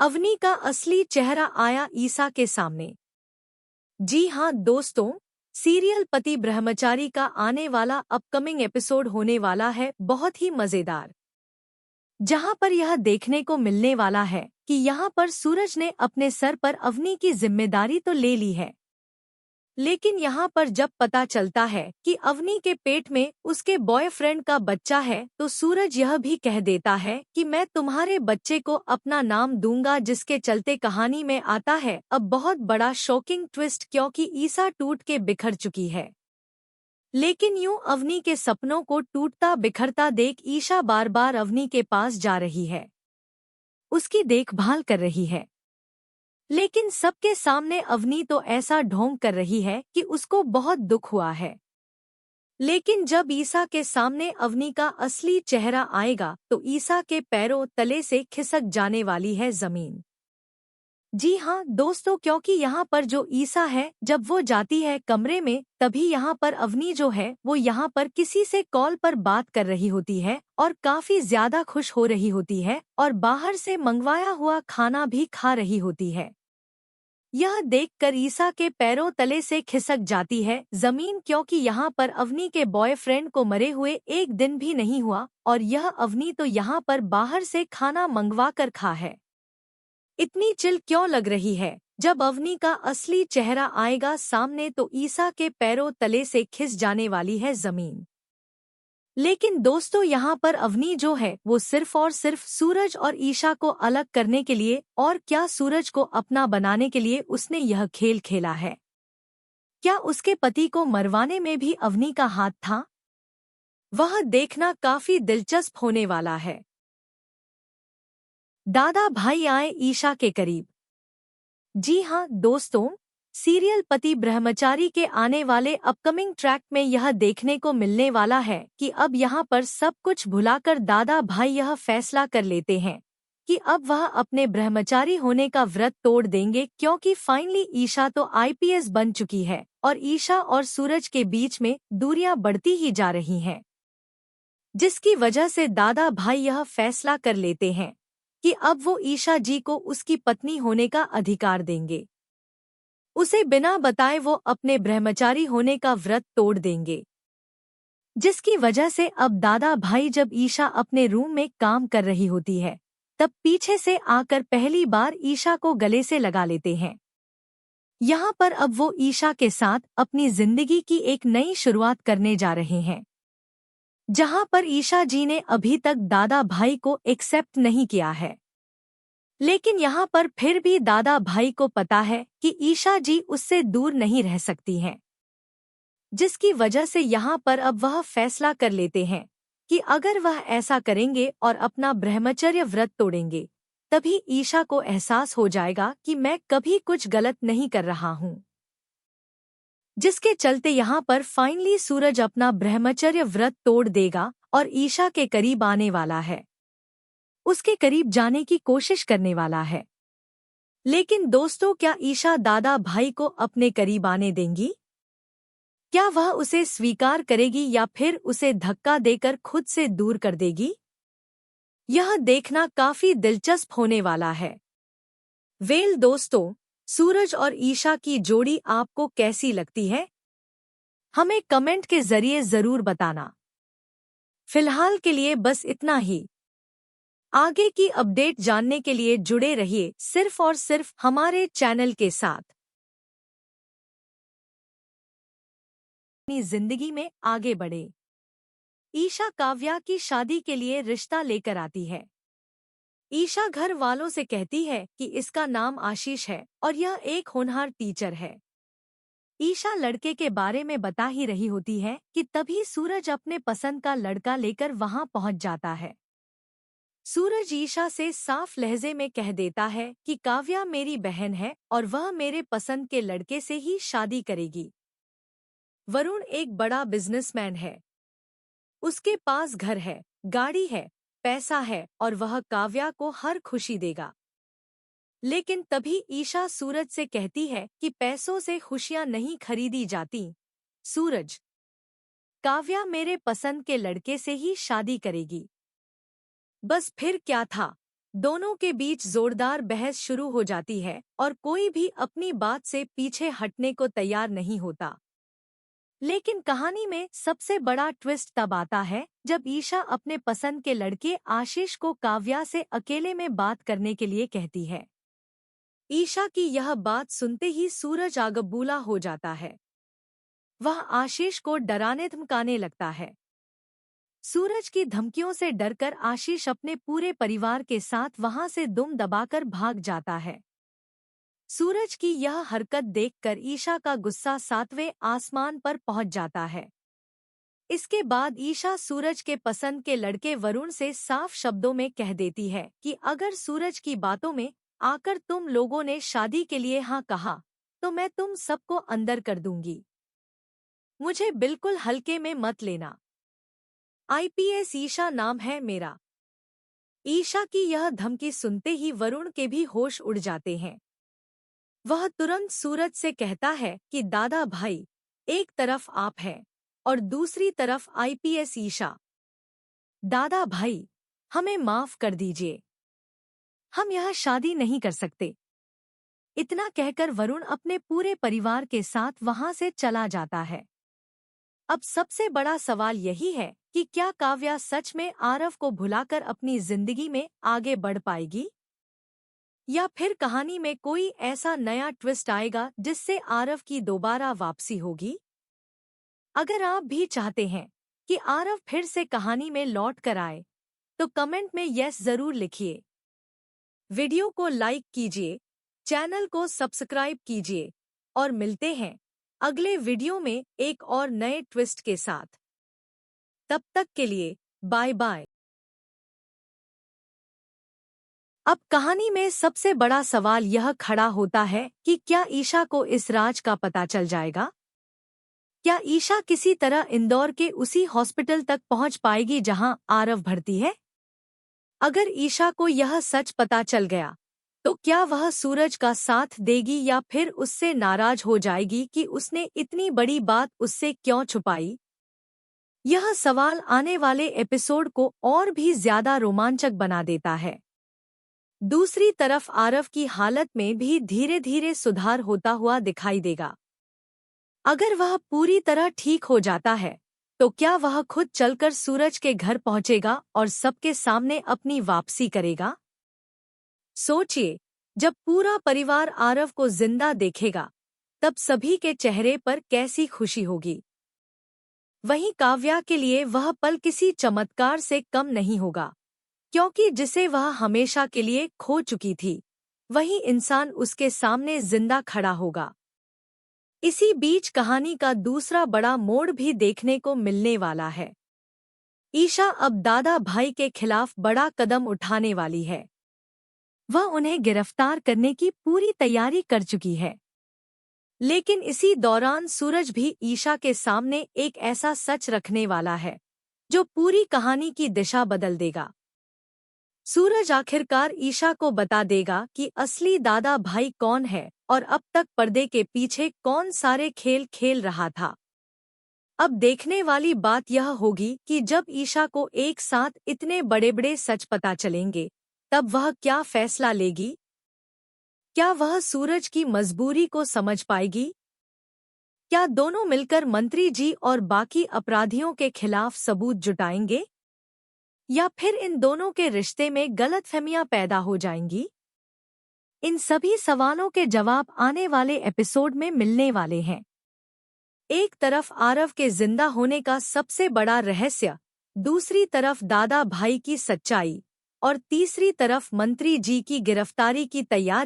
अवनी का असली चेहरा आया ईसा के सामने। जी हाँ दोस्तों, सीरियल पति ब्रह्मचारी का आने वाला अपकमिंग एपिसोड होने वाला है बहुत ही मजेदार। जहां पर यह देखने को मिलने वाला है कि यहां पर सूरज ने अपने सर पर अवनी की जिम्मेदारी तो ले ली है, लेकिन यहाँ पर जब पता चलता है कि अवनी के पेट में उसके बॉयफ्रेंड का बच्चा है तो सूरज यह भी कह देता है कि मैं तुम्हारे बच्चे को अपना नाम दूंगा, जिसके चलते कहानी में आता है अब बहुत बड़ा शॉकिंग ट्विस्ट, क्योंकि ईसा टूट के बिखर चुकी है। लेकिन यूं अवनी के सपनों को टूटता बिखरता देख ईशा बार बार अवनी के पास जा रही है, उसकी देखभाल कर रही है। लेकिन सबके सामने अवनी तो ऐसा ढोंग कर रही है कि उसको बहुत दुख हुआ है। लेकिन जब ईसा के सामने अवनी का असली चेहरा आएगा तो ईसा के पैरों तले से खिसक जाने वाली है जमीन। जी हाँ दोस्तों, क्योंकि यहाँ पर जो ईसा है जब वो जाती है कमरे में तभी यहाँ पर अवनी जो है वो यहाँ पर किसी से कॉल पर बात कर रही होती है और काफी ज्यादा खुश हो रही होती है और बाहर से मंगवाया हुआ खाना भी खा रही होती है। यह देखकर ईसा के पैरों तले से खिसक जाती है जमीन, क्योंकि यहाँ पर अवनी के बॉयफ्रेंड को मरे हुए एक दिन भी नहीं हुआ और यह अवनी तो यहाँ पर बाहर से खाना मंगवा कर खा है। इतनी चिल क्यों लग रही है? जब अवनी का असली चेहरा आएगा सामने तो ईसा के पैरों तले से खिस जाने वाली है जमीन। लेकिन दोस्तों यहाँ पर अवनी जो है वो सिर्फ और सिर्फ सूरज और ईशा को अलग करने के लिए और क्या सूरज को अपना बनाने के लिए उसने यह खेल खेला है। क्या उसके पति को मरवाने में भी अवनी का हाथ था? वह देखना काफी दिलचस्प होने वाला है। दादा भाई आए ईशा के करीब। जी हाँ दोस्तों, सीरियल पति ब्रह्मचारी के आने वाले अपकमिंग ट्रैक में यह देखने को मिलने वाला है कि अब यहाँ पर सब कुछ भुलाकर दादा भाई यह फैसला कर लेते हैं कि अब वह अपने ब्रह्मचारी होने का व्रत तोड़ देंगे, क्योंकि फाइनली ईशा तो आईपीएस बन चुकी है और ईशा और सूरज के बीच में दूरियां बढ़ती ही जा रही हैं, जिसकी वजह से दादा भाई यह फैसला कर लेते हैं कि अब वो ईशा जी को उसकी पत्नी होने का अधिकार देंगे। उसे बिना बताए वो अपने ब्रह्मचारी होने का व्रत तोड़ देंगे, जिसकी वजह से अब दादा भाई जब ईशा अपने रूम में काम कर रही होती है तब पीछे से आकर पहली बार ईशा को गले से लगा लेते हैं। यहाँ पर अब वो ईशा के साथ अपनी जिंदगी की एक नई शुरुआत करने जा रहे हैं, जहाँ पर ईशा जी ने अभी तक दादा भाई को एक्सेप्ट नहीं किया है। लेकिन यहाँ पर फिर भी दादा भाई को पता है कि ईशा जी उससे दूर नहीं रह सकती हैं, जिसकी वजह से यहाँ पर अब वह फैसला कर लेते हैं कि अगर वह ऐसा करेंगे और अपना ब्रह्मचर्य व्रत तोड़ेंगे तभी ईशा को एहसास हो जाएगा कि मैं कभी कुछ गलत नहीं कर रहा हूँ, जिसके चलते यहाँ पर फाइनली सूरज अपना ब्रह्मचर्य व्रत तोड़ देगा और ईशा के करीब आने वाला है, उसके करीब जाने की कोशिश करने वाला है। लेकिन दोस्तों, क्या ईशा दादा भाई को अपने करीब आने देंगी? क्या वह उसे स्वीकार करेगी या फिर उसे धक्का देकर खुद से दूर कर देगी? यह देखना काफी दिलचस्प होने वाला है। वेल दोस्तों, सूरज और ईशा की जोड़ी आपको कैसी लगती है? हमें कमेंट के जरिए जरूर बताना। फिलहाल के लिए बस इतना ही। आगे की अपडेट जानने के लिए जुड़े रहिए सिर्फ और सिर्फ हमारे चैनल के साथ। अपनी जिंदगी में आगे बढ़े। ईशा काव्या की शादी के लिए रिश्ता लेकर आती है। ईशा घर वालों से कहती है कि इसका नाम आशीष है और यह एक होनहार टीचर है। ईशा लड़के के बारे में बता ही रही होती है कि तभी सूरज अपने पसंद का लड़का लेकर वहां पहुंच जाता है। सूरज ईशा से साफ लहजे में कह देता है कि काव्या मेरी बहन है और वह मेरे पसंद के लड़के से ही शादी करेगी। वरुण एक बड़ा बिजनेसमैन है, उसके पास घर है, गाड़ी है, पैसा है और वह काव्या को हर खुशी देगा। लेकिन तभी ईशा सूरज से कहती है कि पैसों से खुशियां नहीं खरीदी जाती। सूरज, काव्या मेरे पसंद के लड़के से ही शादी करेगी। बस फिर क्या था, दोनों के बीच जोरदार बहस शुरू हो जाती है और कोई भी अपनी बात से पीछे हटने को तैयार नहीं होता। लेकिन कहानी में सबसे बड़ा ट्विस्ट तब आता है जब ईशा अपने पसंद के लड़के आशीष को काव्या से अकेले में बात करने के लिए कहती है। ईशा की यह बात सुनते ही सूरज आग बबूला हो जाता है। वह आशीष को डराने धमकाने लगता है। सूरज की धमकियों से डरकर आशीष अपने पूरे परिवार के साथ वहां से दुम दबाकर भाग जाता है। सूरज की यह हरकत देखकर ईशा का गुस्सा 7वें आसमान पर पहुंच जाता है। इसके बाद ईशा सूरज के पसंद के लड़के वरुण से साफ शब्दों में कह देती है कि अगर सूरज की बातों में आकर तुम लोगों ने शादी के लिए हाँ कहा तो मैं तुम सबको अंदर कर दूंगी। मुझे बिल्कुल हल्के में मत लेना। IPS ईशा नाम है मेरा। ईशा की यह धमकी सुनते ही वरुण के भी होश उड़ जाते हैं। वह तुरंत सूरज से कहता है कि दादा भाई, एक तरफ आप हैं और दूसरी तरफ IPS ईशा। दादा भाई, हमें माफ कर दीजिए, हम यह शादी नहीं कर सकते। इतना कहकर वरुण अपने पूरे परिवार के साथ वहां से चला जाता है। अब सबसे बड़ा सवाल यही है कि क्या काव्या सच में आरव को भुलाकर अपनी जिंदगी में आगे बढ़ पाएगी, या फिर कहानी में कोई ऐसा नया ट्विस्ट आएगा जिससे आरव की दोबारा वापसी होगी। अगर आप भी चाहते हैं कि आरव फिर से कहानी में लौट कर आए तो कमेंट में यस जरूर लिखिए। वीडियो को लाइक कीजिए, चैनल को सब्सक्राइब कीजिए और मिलते हैं अगले वीडियो में एक और नए ट्विस्ट के साथ। तब तक के लिए बाय बाय। अब कहानी में सबसे बड़ा सवाल यह खड़ा होता है कि क्या ईशा को इस राज का पता चल जाएगा? क्या ईशा किसी तरह इंदौर के उसी हॉस्पिटल तक पहुंच पाएगी जहां आरव भर्ती है? अगर ईशा को यह सच पता चल गया तो क्या वह सूरज का साथ देगी या फिर उससे नाराज हो जाएगी कि उसने इतनी बड़ी बात उससे क्यों छुपाई? यह सवाल आने वाले एपिसोड को और भी ज्यादा रोमांचक बना देता है। दूसरी तरफ आरव की हालत में भी धीरे धीरे सुधार होता हुआ दिखाई देगा। अगर वह पूरी तरह ठीक हो जाता है तो क्या वह खुद चलकर सूरज के घर पहुंचेगा और सबके सामने अपनी वापसी करेगा? सोचिए, जब पूरा परिवार आरव को जिंदा देखेगा तब सभी के चेहरे पर कैसी खुशी होगी। वहीं काव्या के लिए वह पल किसी चमत्कार से कम नहीं होगा, क्योंकि जिसे वह हमेशा के लिए खो चुकी थी वही इंसान उसके सामने जिंदा खड़ा होगा। इसी बीच कहानी का दूसरा बड़ा मोड़ भी देखने को मिलने वाला है। ईशा अब दादा भाई के खिलाफ बड़ा कदम उठाने वाली है। वह उन्हें गिरफ्तार करने की पूरी तैयारी कर चुकी है। लेकिन इसी दौरान सूरज भी ईशा के सामने एक ऐसा सच रखने वाला है जो पूरी कहानी की दिशा बदल देगा। सूरज आखिरकार ईशा को बता देगा कि असली दादा भाई कौन है और अब तक पर्दे के पीछे कौन सारे खेल खेल रहा था। अब देखने वाली बात यह होगी कि जब ईशा को एक साथ इतने बड़े बड़े सच पता चलेंगे तब वह क्या फैसला लेगी। क्या वह सूरज की मजबूरी को समझ पाएगी? क्या दोनों मिलकर मंत्री जी और बाकी अपराधियों के खिलाफ सबूत जुटाएंगे, या फिर इन दोनों के रिश्ते में गलतफहमियां पैदा हो जाएंगी? इन सभी सवालों के जवाब आने वाले एपिसोड में मिलने वाले हैं। एक तरफ आरव के जिंदा होने का सबसे बड़ा रहस्य, दूसरी तरफ दादा भाई की सच्चाई और तीसरी तरफ मंत्री जी की गिरफ्तारी की तैयारी।